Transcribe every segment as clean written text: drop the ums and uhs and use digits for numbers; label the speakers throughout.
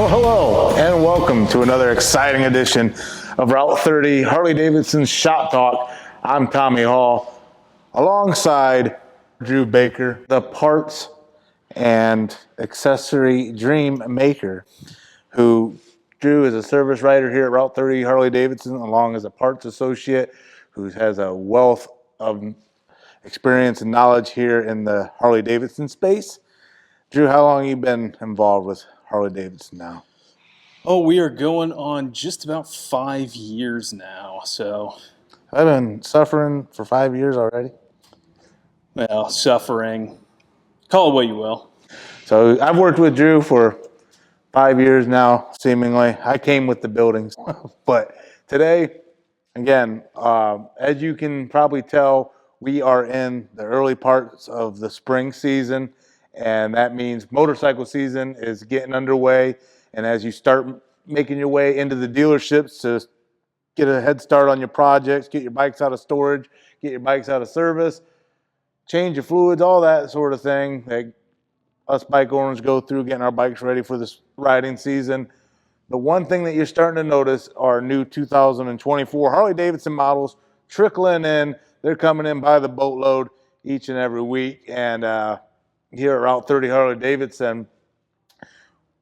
Speaker 1: Well, hello, and welcome to another exciting edition of Route 30 Harley-Davidson Shop Talk. I'm Tommy Hall, alongside Drew Baker, the parts and accessory dream maker, who Drew is a service writer here at Route 30 Harley-Davidson, along as a parts associate who has a wealth of experience and knowledge here in the Harley-Davidson space. Drew, how long have you been involved with Harley-Davidson now?
Speaker 2: Oh, we are going on just about 5 years now. So,
Speaker 1: I've been suffering for 5 years already.
Speaker 2: well, suffering, call it what you will.
Speaker 1: So I've worked with Drew for 5 years now, seemingly. I came with the buildings. But today, again, as you can probably tell, we are in the early parts of the spring season, and that means motorcycle season is getting underway. And as you start making your way into the dealerships to get a head start on your projects, get your bikes out of storage, get your bikes out of service, change your fluids, all that sort of thing that us bike owners go through getting our bikes ready for this riding season. The one thing that you're starting to notice are new 2024 Harley-Davidson models trickling in. They're coming in by the boatload each and every week. And here at Route 30 Harley-Davidson,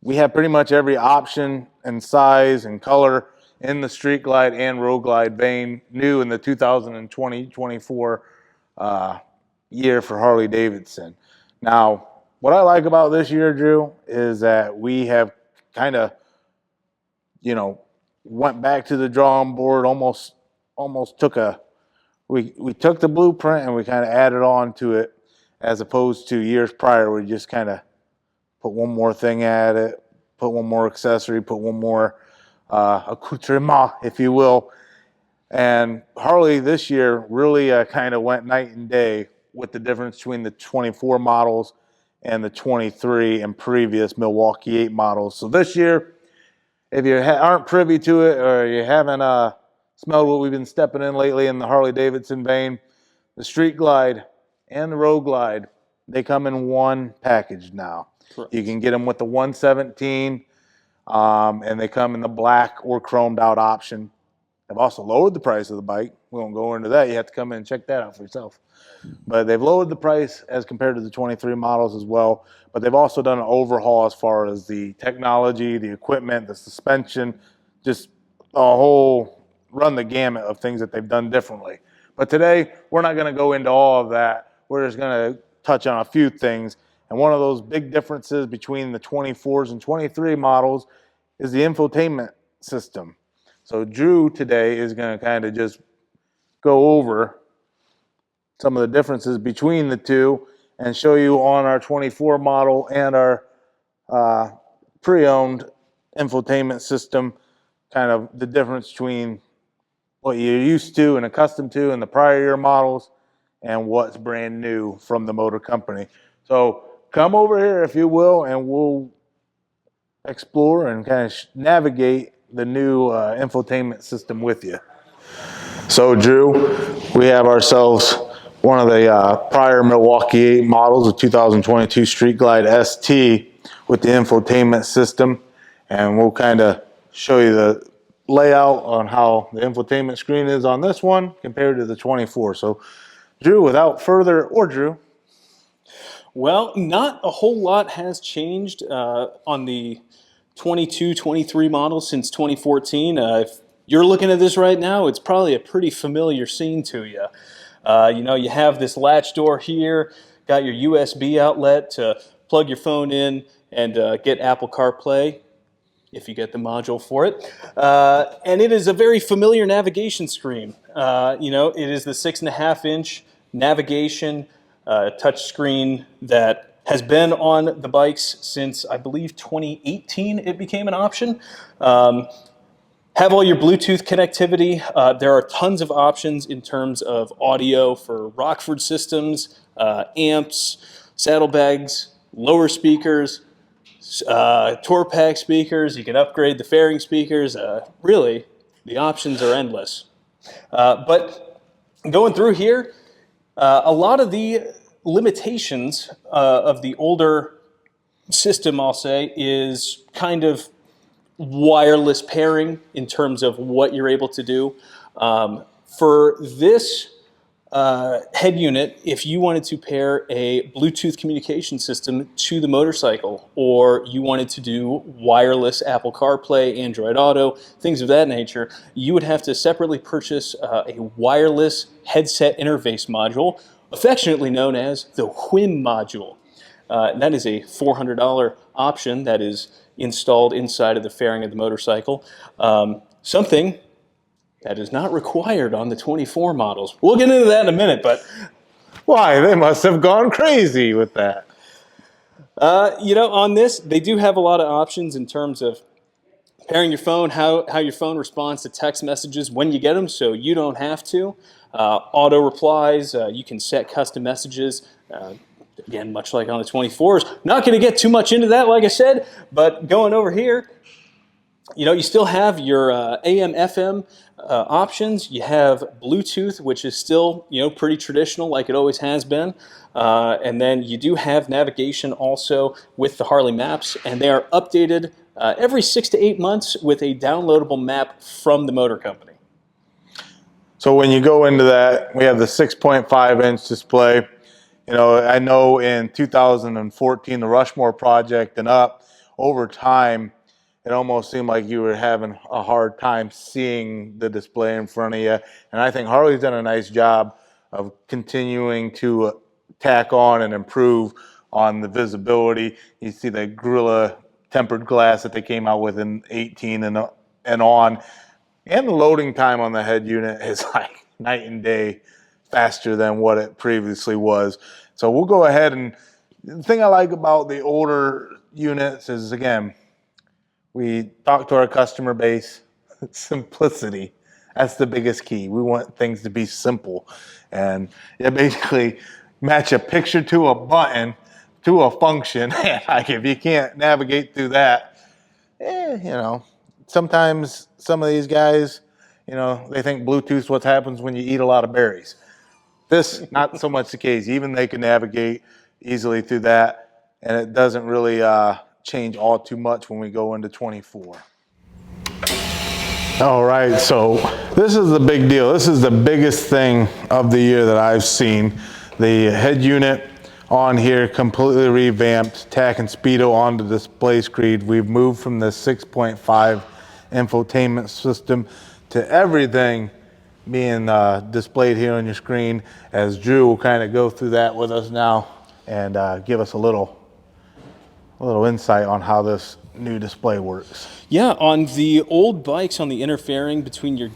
Speaker 1: we have pretty much every option and size and color in the Street Glide and Road Glide vein, new in the 2020-24 year for Harley-Davidson. Now, what I like about this year, Drew, is that we have kind of, went back to the drawing board, almost took we took the blueprint and we kind of added on to it, as opposed to years prior where we just kind of put one more thing at it, put one more accessory, put one more accoutrement, if you will. And Harley this year really kind of went night and day with the difference between the 24 models and the 23 and previous Milwaukee 8 models. So this year, if you aren't privy to it or you haven't smelled what we've been stepping in lately in the Harley-Davidson vein, the Street Glide and the Road Glide, they come in one package now.
Speaker 2: Correct.
Speaker 1: You can get them with the 117, and they come in the black or chromed out option. They've also lowered the price of the bike. We won't go into that. You have to come in and check that out for yourself. But they've lowered the price as compared to the 23 models as well. But they've also done an overhaul as far as the technology, the equipment, the suspension, just a whole run the gamut of things that they've done differently. But today, we're not going to go into all of that. We're just going to touch on a few things. And one of those big differences between the 24s and 23 models is the infotainment system. So Drew today is going to kind of just go over some of the differences between the two and show you on our 24 model and our pre-owned infotainment system kind of the difference between what you're used to and accustomed to in the prior year models and what's brand new from the motor company. So come over here, if you will, and we'll explore and kind of navigate the new infotainment system with you. So, Drew, we have ourselves one of the prior Milwaukee 8 models, the 2022 Street Glide ST with the infotainment system, and we'll kind of show you the layout on how the infotainment screen is on this one compared to the 24. So, Drew, without further ado,
Speaker 2: Well, not a whole lot has changed on the 22, 23 model since 2014. If you're looking at this right now, it's probably a pretty familiar scene to you. You have this latch door here, got your USB outlet to plug your phone in and get Apple CarPlay, if you get the module for it. And it is a very familiar navigation screen. It is the 6.5-inch navigation touchscreen that has been on the bikes since, I believe, 2018 it became an option. Have all your Bluetooth connectivity. There are tons of options in terms of audio for Rockford systems, amps, saddlebags, lower speakers, tour pack speakers. You can upgrade the fairing speakers. Really, the options are endless. But going through here, a lot of the limitations of the older system, I'll say, is kind of wireless pairing in terms of what you're able to do. For this head unit, if you wanted to pair a Bluetooth communication system to the motorcycle, or you wanted to do wireless Apple CarPlay, Android Auto, things of that nature, you would have to separately purchase a wireless headset interface module, affectionately known as the WHIM module. That is a $400 option that is installed inside of the fairing of the motorcycle. Something that is not required on the 24 models. We'll get into that in a minute, but
Speaker 1: Why? They must have gone crazy with that.
Speaker 2: on this, they do have a lot of options in terms of pairing your phone, how your phone responds to text messages when you get them, so you don't have to. Auto replies, you can set custom messages. Again, much like on the 24s. Not going to get too much into that, like I said, but going over here, you still have your AM, FM options. You have Bluetooth, which is still, pretty traditional like it always has been. And then you do have navigation also with the Harley Maps, and they are updated every 6 to 8 months with a downloadable map from the motor company.
Speaker 1: So when you go into that, we have the 6.5-inch display. I know in 2014, the Rushmore project and up, over time, it almost seemed like you were having a hard time seeing the display in front of you. And I think Harley's done a nice job of continuing to tack on and improve on the visibility. You see the Gorilla tempered glass that they came out with in 18 and on. And the loading time on the head unit is like night and day faster than what it previously was. So we'll go ahead, and the thing I like about the older units is, again, we talk to our customer base. Simplicity. That's the biggest key. We want things to be simple. And basically match a picture to a button to a function. Like if you can't navigate through that, sometimes some of these guys, they think Bluetooth what happens when you eat a lot of berries. This, not so much the case. Even they can navigate easily through that, and it doesn't really change all too much when we go into 24. All right, so this is the big deal. This is the biggest thing of the year that I've seen. The head unit on here completely revamped, tacking Speedo onto the display screen. We've moved from the 6.5 infotainment system to everything being displayed here on your screen, as Drew will kind of go through that with us now and give us a little insight on how this new display works.
Speaker 2: Yeah, on the old bikes, on the interfering between your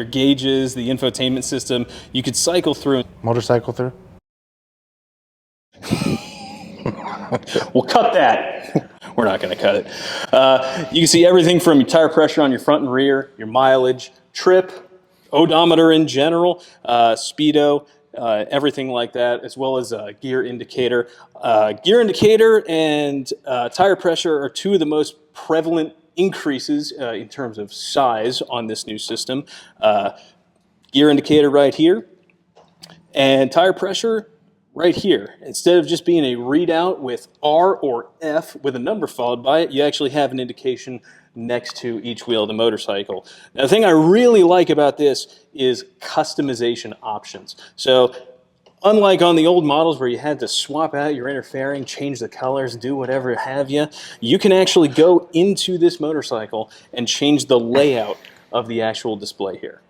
Speaker 2: gauges, the infotainment system, you could cycle through.
Speaker 1: Motorcycle through?
Speaker 2: We'll cut that. We're not going to cut it. You can see everything from your tire pressure on your front and rear, your mileage, trip, odometer in general, speedo, everything like that, as well as a gear indicator. Gear indicator and tire pressure are two of the most prevalent increases in terms of size on this new system. Gear indicator right here, and tire pressure right here. Instead of just being a readout with R or F with a number followed by it, you actually have an indication next to each wheel of the motorcycle. Now, the thing I really like about this is customization options. So unlike on the old models where you had to swap out your interfering, change the colors, do whatever have you, you can actually go into this motorcycle and change the layout of the actual display here.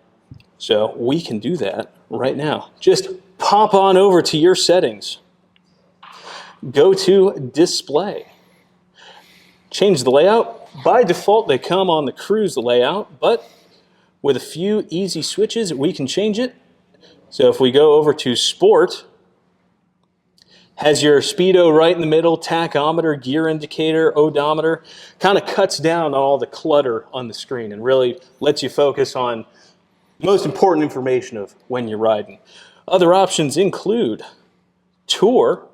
Speaker 2: So we can do that right now. Just pop on over to your settings. Go to display. Change the layout. By default, they come on the cruise layout, but with a few easy switches, we can change it. So if we go over to sport, has your speedo right in the middle, tachometer, gear indicator, odometer, kind of cuts down on all the clutter on the screen and really lets you focus on the most important information of when you're riding. Other options include Tour,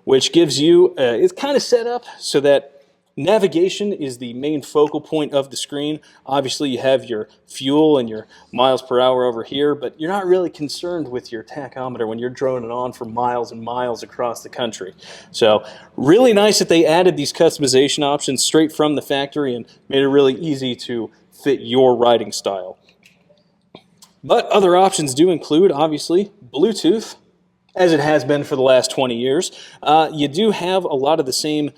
Speaker 2: which gives you, it's kind of set up so that Navigation is the main focal point of the screen. Obviously, you have your fuel and your miles per hour over here, but you're not really concerned with your tachometer when you're droning on for miles and miles across the country. So really nice that they added these customization options straight from the factory and made it really easy to fit your riding style. But other options do include, obviously, Bluetooth, as it has been for the last 20 years. You do have a lot of the same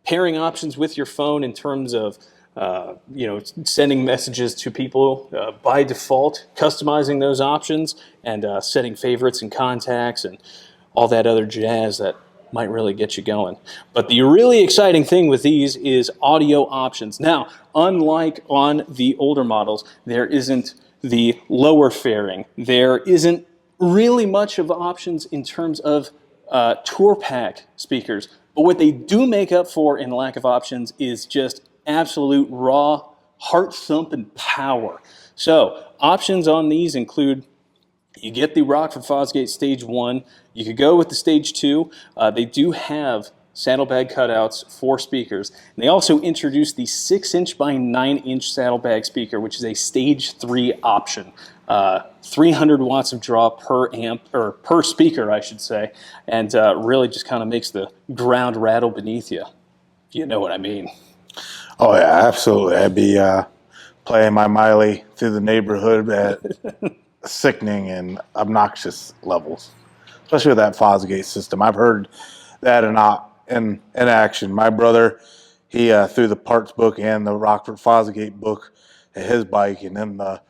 Speaker 2: pairing options with your phone in terms of sending messages to people by default, customizing those options, and setting favorites and contacts and all that other jazz that might really get you going. But the really exciting thing with these is audio options. Now, unlike on the older models, there isn't the lower fairing. There isn't really much of options in terms of tour pack speakers. But what they do make up for in lack of options is just absolute raw heart thumping power. So options on these include, you get the Rockford Fosgate Stage 1. You could go with the Stage 2. They do have saddlebag cutouts for speakers. And they also introduced the 6-inch by 9-inch saddlebag speaker, which is a Stage 3 option. 300 watts of draw per amp, or per speaker, I should say, and really just kind of makes the ground rattle beneath you. You know what I mean.
Speaker 1: Oh yeah, absolutely. I'd be playing my Miley through the neighborhood at sickening and obnoxious levels, especially with that Fosgate system. I've heard that in action. My brother, he threw the parts book and the Rockford Fosgate book at his bike, and then the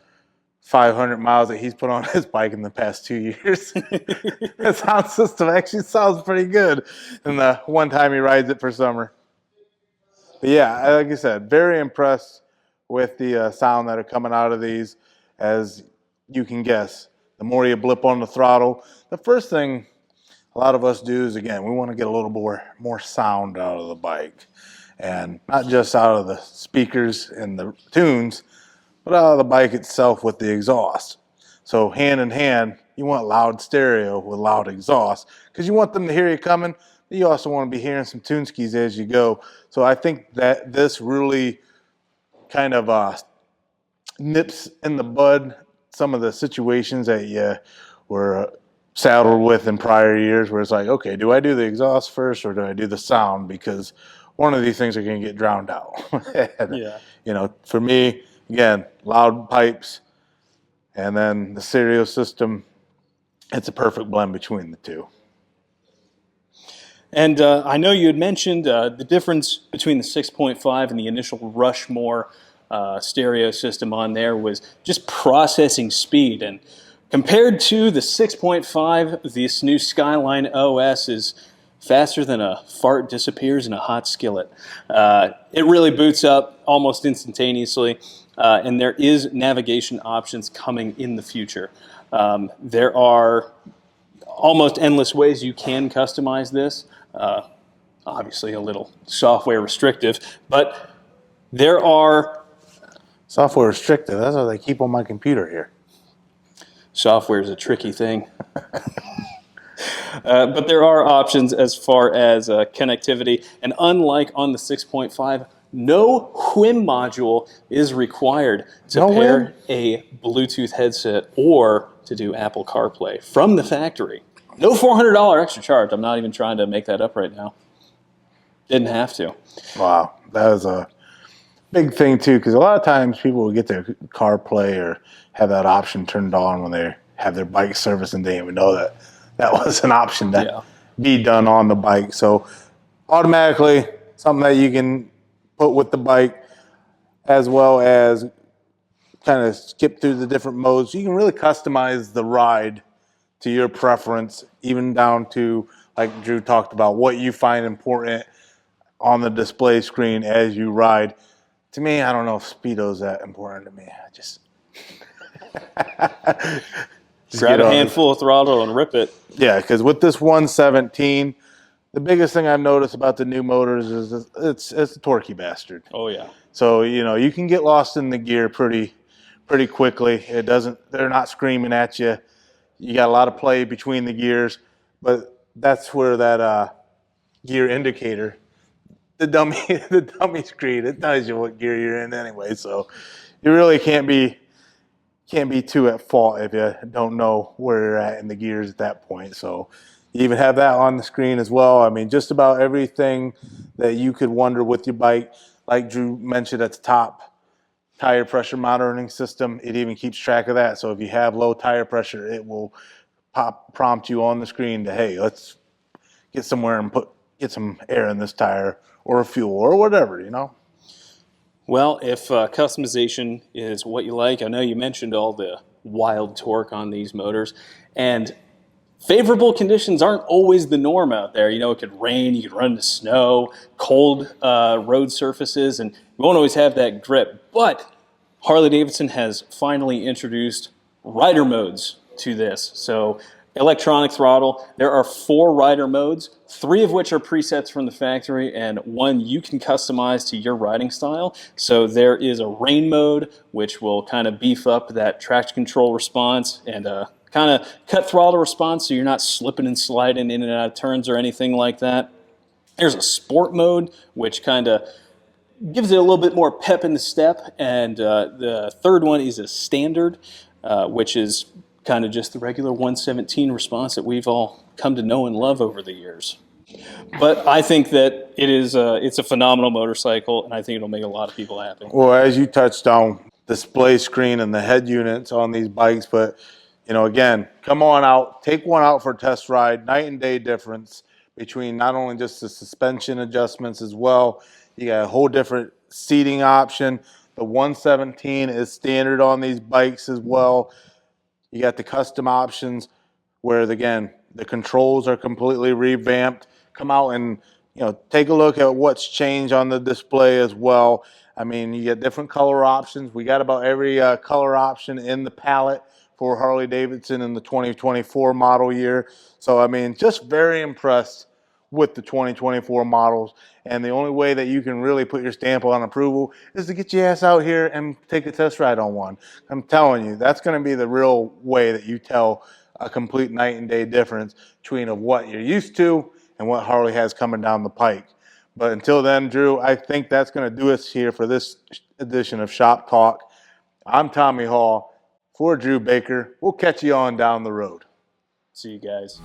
Speaker 1: 500 miles that he's put on his bike in the past 2 years. That sound system actually sounds pretty good. And the one time he rides it for summer. But yeah, like I said, very impressed with the sound that are coming out of these. As you can guess, the more you blip on the throttle, the first thing a lot of us do is, again, we want to get a little more sound out of the bike. And not just out of the speakers and the tunes, but out of the bike itself with the exhaust. So hand in hand, you want loud stereo with loud exhaust because you want them to hear you coming. But you also want to be hearing some tune skis as you go. So I think that this really kind of nips in the bud some of the situations that you were saddled with in prior years, where it's like, okay, do I do the exhaust first or do I do the sound? Because one of these things are going to get drowned out. And,
Speaker 2: Yeah.
Speaker 1: you know, for me, again, loud pipes and then the stereo system, it's a perfect blend between the two.
Speaker 2: And I know you had mentioned the difference between the 6.5 and the initial Rushmore stereo system on there was just processing speed. And compared to the 6.5, this new Skyline OS is faster than a fart disappears in a hot skillet. It really boots up almost instantaneously, and there is navigation options coming in the future. There are almost endless ways you can customize this. Obviously a little software restrictive, but there are
Speaker 1: Software restricted. That's how they keep on my computer here.
Speaker 2: software is a tricky thing. But there are options as far as connectivity, and unlike on the 6.5, no WHIM module is required to pair a Bluetooth headset or to do Apple CarPlay from the factory. No $400 extra charge. I'm not even trying to make that up right now. Didn't have to.
Speaker 1: Wow, that is a big thing too, because a lot of times people will get their CarPlay or have that option turned on when they have their bike service and they didn't even know that that was an option that be done on the bike. So automatically something that you can put with the bike, as well as kind of skip through the different modes. You can really customize the ride to your preference, even down to, like Drew talked about, what you find important on the display screen as you ride. To me, I don't know if Speedo's that important to me. I just
Speaker 2: Grab a handful of throttle and rip it.
Speaker 1: Yeah, because with this 117, the biggest thing I've noticed about the new motors is it's a torquey bastard.
Speaker 2: Oh yeah.
Speaker 1: So, you know, you can get lost in the gear pretty quickly. They're not screaming at you. You got a lot of play between the gears, but that's where that gear indicator the dummy the dummy screen. It tells you what gear you're in anyway, so you really can't be too at fault if you don't know where you're at in the gears at that point. So you even have that on the screen as well. I mean, just about everything that you could wonder with your bike, like Drew mentioned at the top, tire pressure monitoring system. It even keeps track of that. So if you have low tire pressure, it will prompt you on the screen to, hey, let's get somewhere and get some air in this tire or fuel or whatever, you know.
Speaker 2: Well, if customization is what you like, I know you mentioned all the wild torque on these motors, and favorable conditions aren't always the norm out there. You know, it could rain, you could run into snow, cold road surfaces, and you won't always have that grip. But Harley-Davidson has finally introduced rider modes to this. So electronic throttle, there are 4 rider modes, 3 of which are presets from the factory, and 1 you can customize to your riding style. So there is a rain mode, which will kind of beef up that traction control response and kind of cut throttle response so you're not slipping and sliding in and out of turns or anything like that. There's a sport mode, which kind of gives it a little bit more pep in the step. And the third one is a standard, which is kind of just the regular 117 response that we've all come to know and love over the years. But I think that it's a phenomenal motorcycle, and I think it'll make a lot of people happy.
Speaker 1: Well, as you touched on, display screen and the head units on these bikes, but you know, again, come on out, take one out for a test ride. Night and day difference between not only just the suspension adjustments as well. You got a whole different seating option. The 117 is standard on these bikes as well. You got the custom options where, again, the controls are completely revamped. Come out and, you know, take a look at what's changed on the display as well. I mean, you get different color options. We got about every color option in the palette for Harley-Davidson in the 2024 model year. So, I mean, just very impressed with the 2024 models. And the only way that you can really put your stamp on approval is to get your ass out here and take a test ride on one. I'm telling you, that's going to be the real way that you tell a complete night and day difference between of what you're used to and what Harley has coming down the pike. But until then, Drew, I think that's going to do us here for this edition of Shop Talk. I'm Tommy Hall. For Drew Baker, we'll catch you on down the road.
Speaker 2: See you guys.